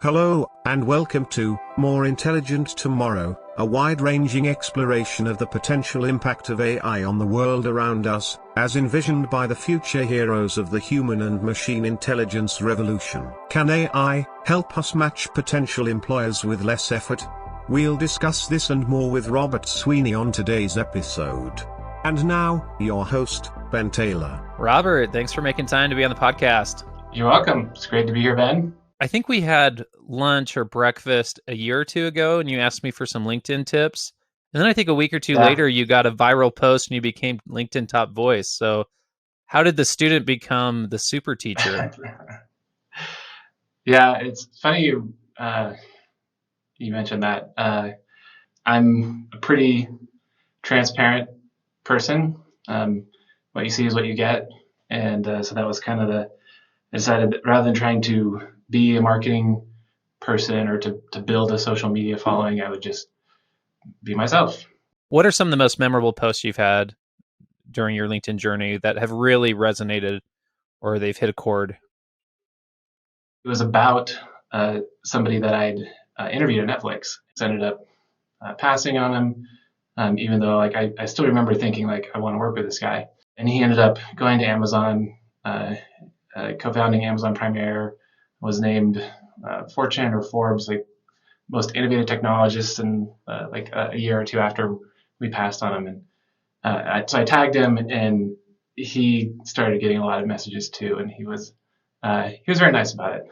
Hello, and welcome to More Intelligent Tomorrow, a wide-ranging exploration of the potential impact of AI on the world around us, as envisioned by the future heroes of the human and machine intelligence revolution. Can AI help us match potential employers with less effort? We'll discuss this and more with Robert Sweeney on today's episode. And now, your host, Ben Taylor. Robert, thanks for making time to be on the podcast. You're welcome. It's great to be here, Ben. I think we had lunch or breakfast a year or two ago, and you asked me for some LinkedIn tips. And then I think a week or two later, you got a viral post and you became LinkedIn top voice. So how did the student become the super teacher? Yeah, it's funny you mentioned that. I'm a pretty transparent person. What you see is what you get. And so that was kind of I decided that rather than trying to be a marketing person or to build a social media following, I would just be myself. What are some of the most memorable posts you've had during your LinkedIn journey that have really resonated or they've hit a chord? It was about somebody that I'd interviewed at Netflix. I ended up passing on him, even though I still remember thinking I want to work with this guy. And he ended up going to Amazon, co-founding Amazon Prime Air, was named Fortune or Forbes most innovative technologist, and a year or two after we passed on him, and so I tagged him, and he started getting a lot of messages too, and he was very nice about it.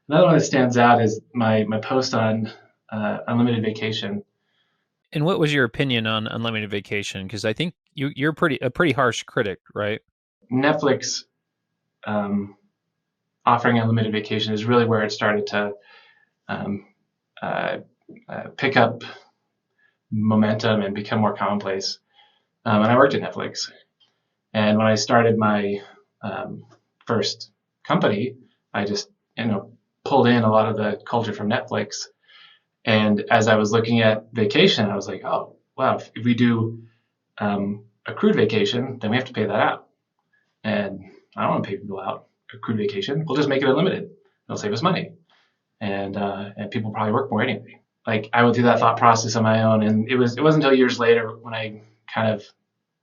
Another one that stands out is my post on unlimited vacation. And what was your opinion on unlimited vacation? Because I think you're a pretty harsh critic, right? Netflix offering unlimited vacation is really where it started to pick up momentum and become more commonplace. And I worked at Netflix. And when I started my first company, I just pulled in a lot of the culture from Netflix. And as I was looking at vacation, I was like, oh, wow, if we do accrued vacation, then we have to pay that out. And I don't want to pay people out accrued vacation. We'll just make it unlimited. It'll save us money. And people probably work more anyway. I went through that thought process on my own, and it wasn't until years later when I kind of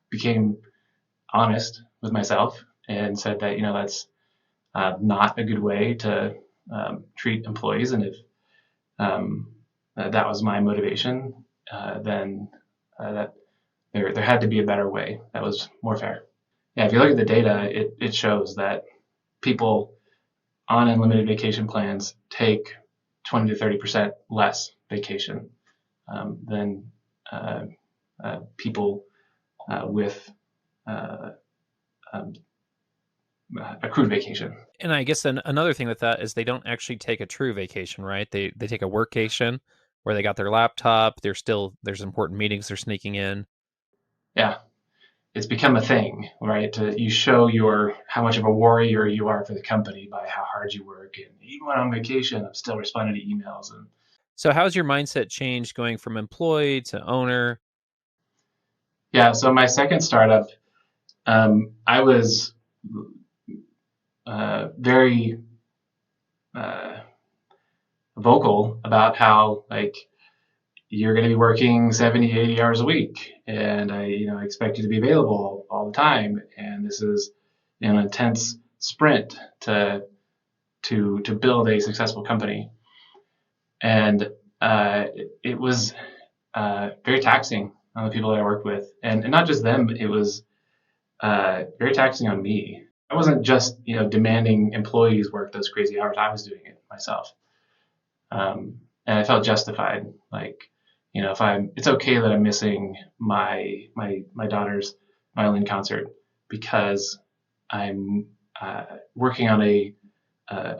became honest with myself and said that that's not a good way to treat employees, and if that was my motivation, then that there had to be a better way that was more fair. Yeah, if you look at the data, it shows that people on unlimited vacation plans take 20 to 30% less vacation than people with accrued vacation. And I guess another thing with that is they don't actually take a true vacation, right? They take a workcation where they got their laptop. There's important meetings they're sneaking in. Yeah. It's become a thing, right? You show how much of a warrior you are for the company by how hard you work. And even when I'm on vacation, I'm still responding to emails. So how's your mindset changed going from employee to owner? Yeah, so my second startup, I was very vocal about how you're going to be working 70, 80 hours a week, and I expect you to be available all the time. And this is an intense sprint to build a successful company. And it was very taxing on the people that I worked with, and not just them. It was very taxing on me. I wasn't just demanding employees work those crazy hours. I was doing it myself, and I felt justified. It's okay that I'm missing my daughter's violin concert because I'm working on a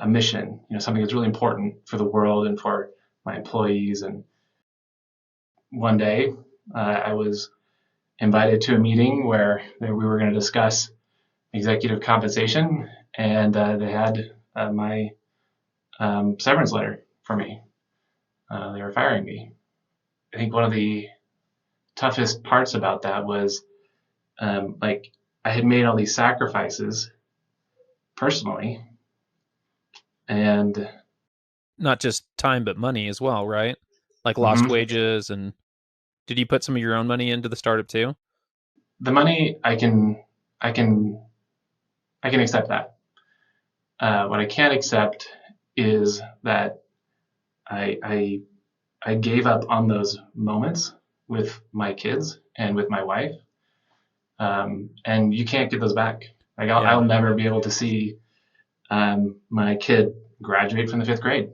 mission, something that's really important for the world and for my employees. And one day I was invited to a meeting where we were going to discuss executive compensation, and they had my severance letter for me. They were firing me. I think one of the toughest parts about that was I had made all these sacrifices personally, and not just time, but money as well, right? Like lost Hmm. wages. And did you put some of your own money into the startup too? The money I can I can accept that. What I can't accept is that I, I I gave up on those moments with my kids and with my wife, and you can't get those back. Like I'll Yeah. never be able to see my kid graduate from the fifth grade.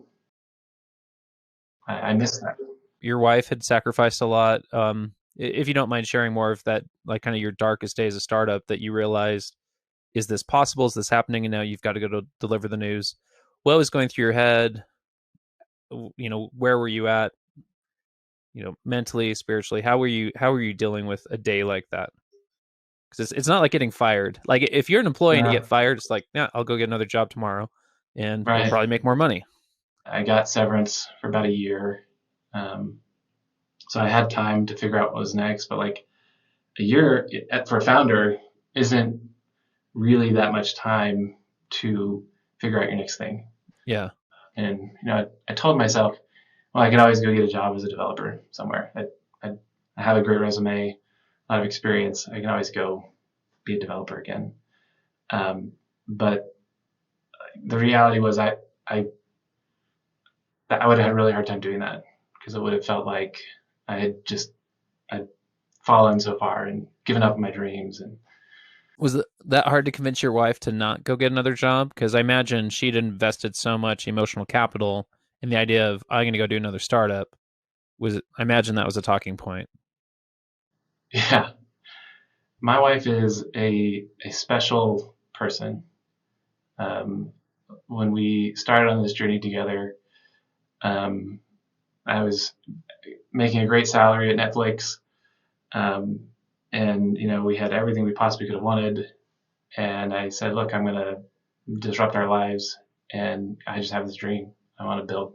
I miss that. Your wife had sacrificed a lot. If you don't mind sharing more of that, like kind of your darkest days of startup that you realized, is this possible? Is this happening? And now you've got to go to deliver the news. What was going through your head? Where were you at? Mentally, spiritually, how were you dealing with a day like that? Because it's not like getting fired. Like if you're an employee and you Yeah, get fired, it's like, yeah, I'll go get another job tomorrow and you'll right. probably make more money. I got severance for about a year, um, so I had time to figure out what was next. But like a year for a founder isn't really that much time to figure out your next thing. Yeah. And I told myself, well, I could always go get a job as a developer somewhere. I have a great resume, a lot of experience. I can always go be a developer again. But the reality was, I would have had a really hard time doing that because it would have felt like I'd fallen so far and given up on my dreams. And Was that hard to convince your wife to not go get another job? Because I imagine she'd invested so much emotional capital in the idea of I'm going to go do another startup. I imagine that was a talking point. yeah, my wife is a special person. Um, when we started on this journey together, um, I was making a great salary at Netflix, um, and we had everything we possibly could have wanted. And I said, "Look, I'm going to disrupt our lives, and I just have this dream. I want to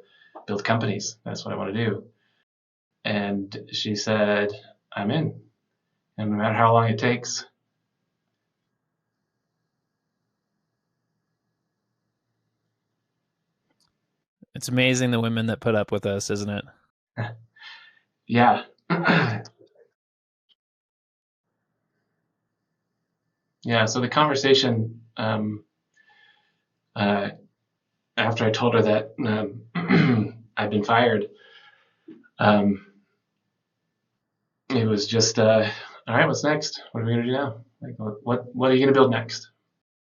build companies. That's what I want to do." And she said, "I'm in, and no matter how long it takes." It's amazing the women that put up with us, isn't it? Yeah. Yeah. So the conversation, uh, after I told her that I'd been fired, um, it was just, all right, what's next? What are we gonna do now? Like, what are you gonna build next?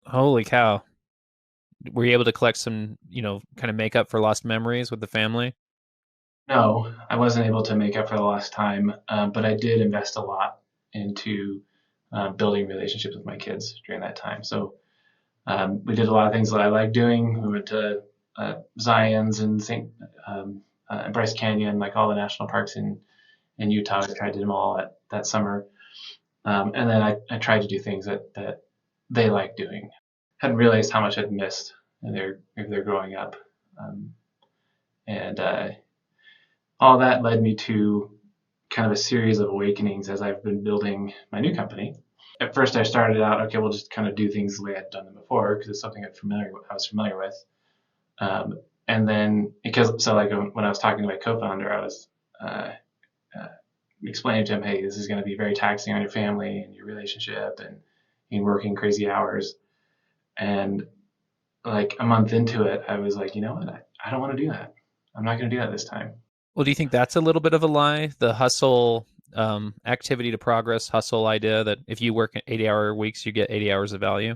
Holy cow. Were you able to collect some, kind of make up for lost memories with the family? No, I wasn't able to make up for the lost time, but I did invest a lot into building relationships with my kids during that time. So we did a lot of things that I like doing. We went to Zion's and Bryce Canyon, like all the national parks in Utah. I tried to do them all that summer. And then I tried to do things that they like doing. Hadn't realized how much I'd missed in their growing up. Um, and all that led me to kind of a series of awakenings as I've been building my new company. At first, I started out, okay, we'll just kind of do things the way I'd done them before because it's something I was familiar with. And then like when I was talking to my co-founder, I was uh, uh, explaining to him, hey, this is going to be very taxing on your family and your relationship and you working crazy hours. And like a month into it, I was like, you know what? I don't want to do that. I'm not going to do that this time. Well, do you think that's a little bit of a lie? The hustle, activity to progress hustle idea that if you work 80-hour weeks, you get 80 hours of value,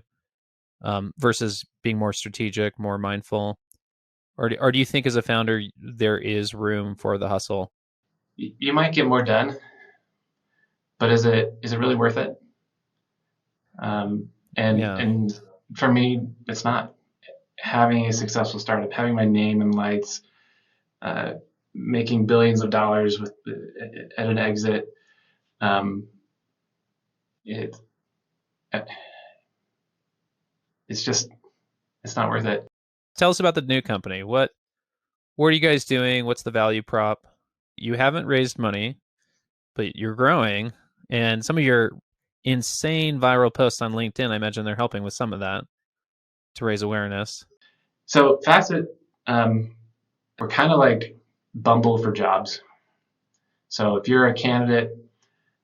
versus being more strategic, more mindful? Or do you think as a founder, there is room for the hustle? You might get more done, but is it really worth it? Um, and Yeah. and for me, it's not. Having a successful startup, having my name in lights, uh, making billions of dollars at an exit, um, it it's just it's not worth it. Tell us about the new company. What are you guys doing? What's the value prop? You haven't raised money, but you're growing, and some of your insane viral posts on LinkedIn, I imagine they're helping with some of that to raise awareness. So Facet, um, We're kind of like Bumble for jobs. So if you're a candidate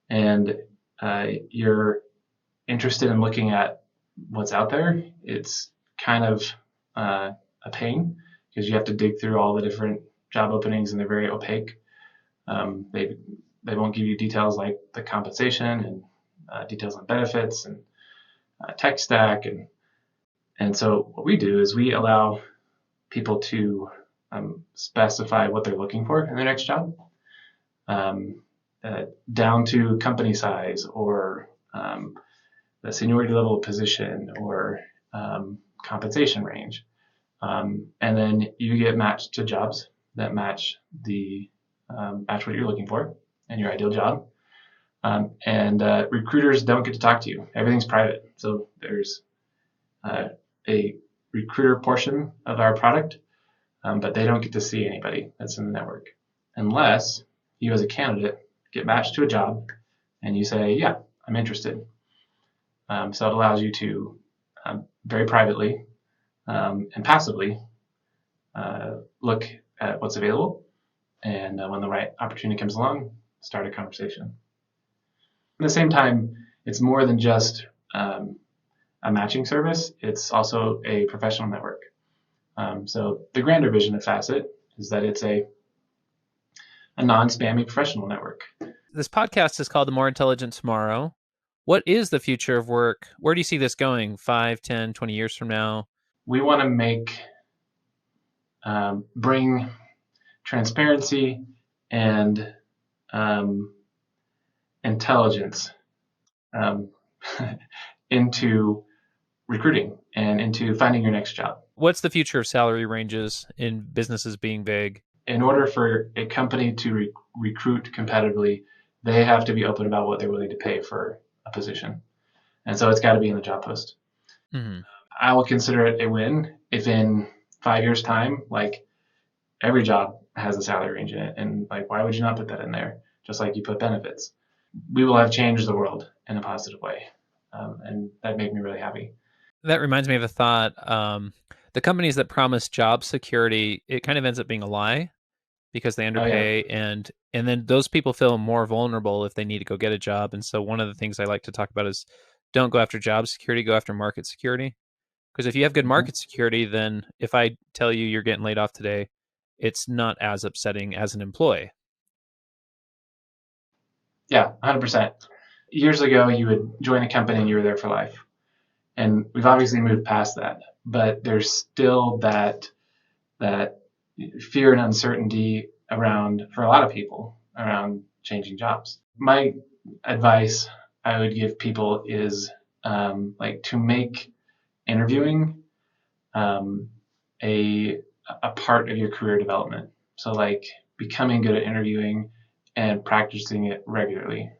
and you're interested in looking at what's out there, it's kind of a pain because you have to dig through all the different job openings and they're very opaque. They won't give you details like the compensation and details on benefits and tech stack. And so what we do is we allow people to specify what they're looking for in their next job, down to company size or the seniority level of position or compensation range. And then you get matched to jobs that match match what you're looking for and your ideal job. And recruiters don't get to talk to you. Everything's private. So there's a recruiter portion of our product, but they don't get to see anybody that's in the network unless you as a candidate get matched to a job and you say, yeah, I'm interested. So it allows you to very privately and passively look at what's available, and when the right opportunity comes along, start a conversation. At the same time, it's more than just a matching service. It's also a professional network. So the grander vision of Facet is that it's a non-spammy professional network. This podcast is called The More Intelligent Tomorrow. What is the future of work? Where do you see this going 5, 10, 20 years from now? We want to bring transparency and intelligence into recruiting and into finding your next job. What's the future of salary ranges in businesses being vague? In order for a company to recruit competitively, they have to be open about what they're willing to pay for a position. And so it's got to be in the job post. Mm-hmm. I will consider it a win if in 5 years' time, like every job has a salary range in it. And like, why would you not put that in there? Just like you put benefits. We will have changed the world in a positive way. And that made me really happy. That reminds me of a thought. The companies that promise job security, it kind of ends up being a lie because they underpay, and then those people feel more vulnerable if they need to go get a job. And so one of the things I like to talk about is don't go after job security, go after market security. Because if you have good market security, then if I tell you you're getting laid off today, it's not as upsetting as an employee. Yeah, 100%. Years ago, you would join a company and you were there for life. And we've obviously moved past that, but there's still that fear and uncertainty around for a lot of people around changing jobs. My advice I would give people is like to make interviewing a part of your career development. So like becoming good at interviewing and practicing it regularly.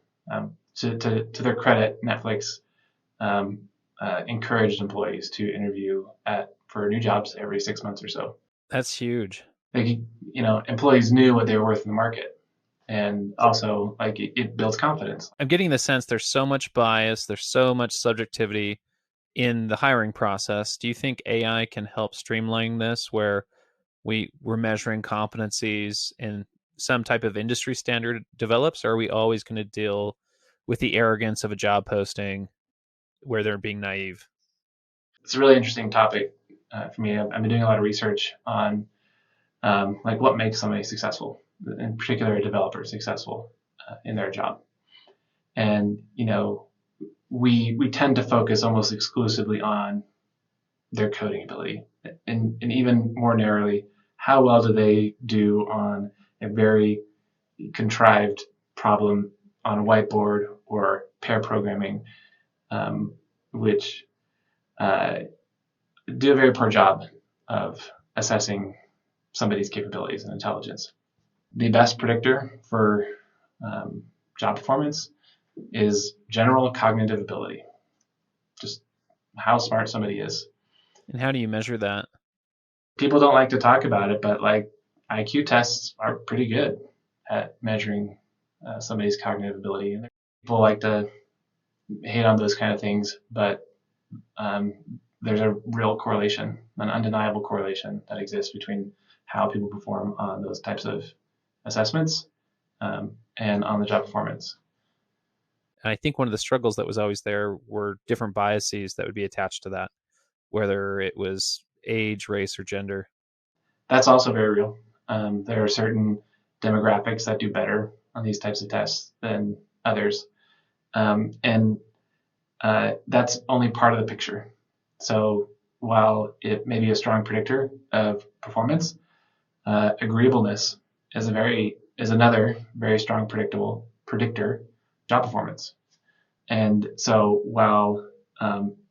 To their credit, Netflix encouraged employees to interview for new jobs every 6 months or so. That's huge. Like, employees knew what they were worth in the market. And also, like, it builds confidence. I'm getting the sense there's so much bias, there's so much subjectivity in the hiring process. Do you think AI can help streamline this where we're measuring competencies and some type of industry standard develops? Or are we always going to deal with the arrogance of a job posting where they're being naive? It's a really interesting topic for me. I've been doing a lot of research on like what makes somebody successful, in particular a developer successful in their job. And, we tend to focus almost exclusively on their coding ability and even more narrowly, how well do they do on a very contrived problem on a whiteboard or pair programming, which do a very poor job of assessing somebody's capabilities and intelligence. The best predictor for job performance is general cognitive ability, just how smart somebody is. And how do you measure that? People don't like to talk about it, but like IQ tests are pretty good at measuring somebody's cognitive ability. And people like to hate on those kind of things, but there's a real correlation, an undeniable correlation that exists between how people perform on those types of assessments, and on the job performance. And I think one of the struggles that was always there were different biases that would be attached to that, whether it was age, race, or gender. That's also very real. There are certain demographics that do better on these types of tests than others. And that's only part of the picture. So while it may be a strong predictor of performance, agreeableness is another very strong predictor of job performance. And so while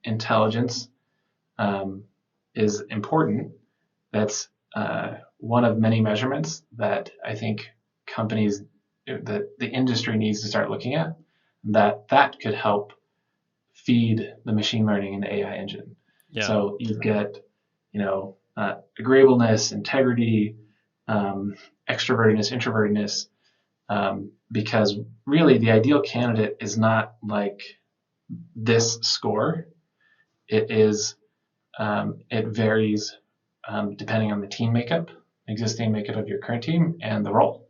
intelligence is important, that's one of many measurements that I think that the industry needs to start looking at, that could help feed the machine learning and the AI engine. Yeah. So you get, agreeableness, integrity, extrovertedness, introvertedness, because really the ideal candidate is not like this score. It is, it varies depending on the team makeup, existing makeup of your current team, and the role.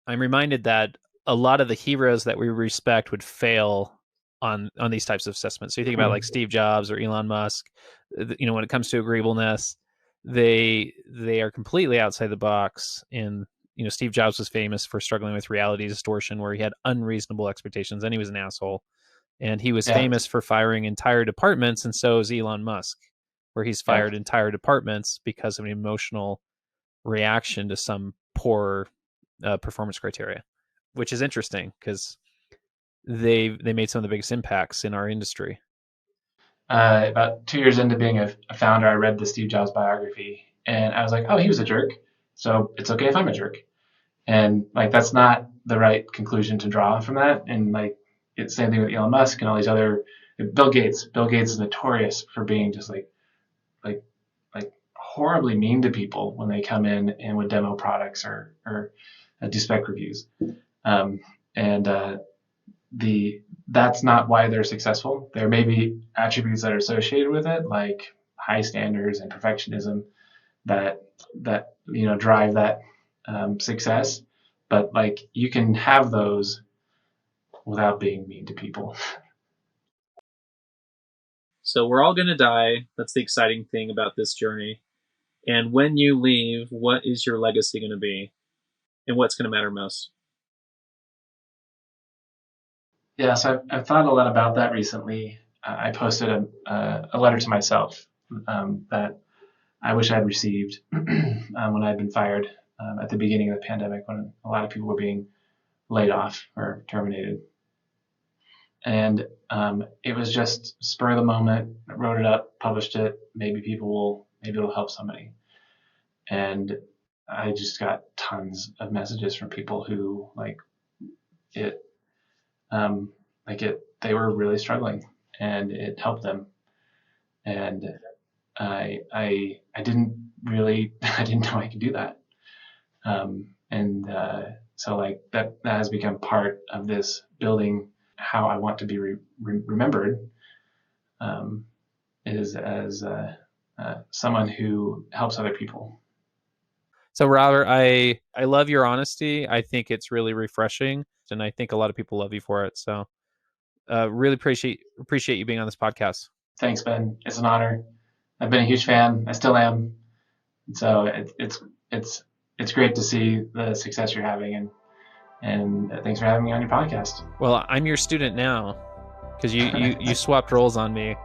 I'm reminded that a lot of the heroes that we respect would fail on these types of assessments. So you think about like Steve Jobs or Elon Musk, when it comes to agreeableness, they are completely outside the box. And Steve Jobs was famous for struggling with reality distortion, where he had unreasonable expectations, and he was an asshole. And he was famous for firing entire departments, and so is Elon Musk, where he's fired entire departments because of an emotional reaction to some poor performance criteria, which is interesting because they made some of the biggest impacts in our industry. About 2 years into being a founder, I read the Steve Jobs biography, and I was like, oh, he was a jerk, so it's okay if I'm a jerk. And like, that's not the right conclusion to draw from that. And like, it's the same thing with Elon Musk and all these other, Bill Gates. Bill Gates is notorious for being just like horribly mean to people when they come in and would demo products or do spec reviews. That's not why they're successful. There may be attributes that are associated with it, like high standards and perfectionism that drive that success. But like, you can have those without being mean to people. So we're all going to die. That's the exciting thing about this journey. And when you leave, what is your legacy going to be? And what's going to matter most? Yeah, so I've thought a lot about that recently. I posted a letter to myself that I wish I'd received when I'd been fired at the beginning of the pandemic, when a lot of people were being laid off or terminated. And it was just spur of the moment. I wrote it up, published it. Maybe it'll help somebody. And I just got tons of messages from people who they were really struggling, and it helped them. And I didn't know I could do that. So like that has become part of this building how I want to be remembered, is as someone who helps other people. So Robert, I love your honesty. I think it's really refreshing, and I think a lot of people love you for it. So really appreciate you being on this podcast. Thanks, Ben. It's an honor. I've been a huge fan. I still am. So it's great to see the success you're having, and thanks for having me on your podcast. Well, I'm your student now, because you swapped roles on me.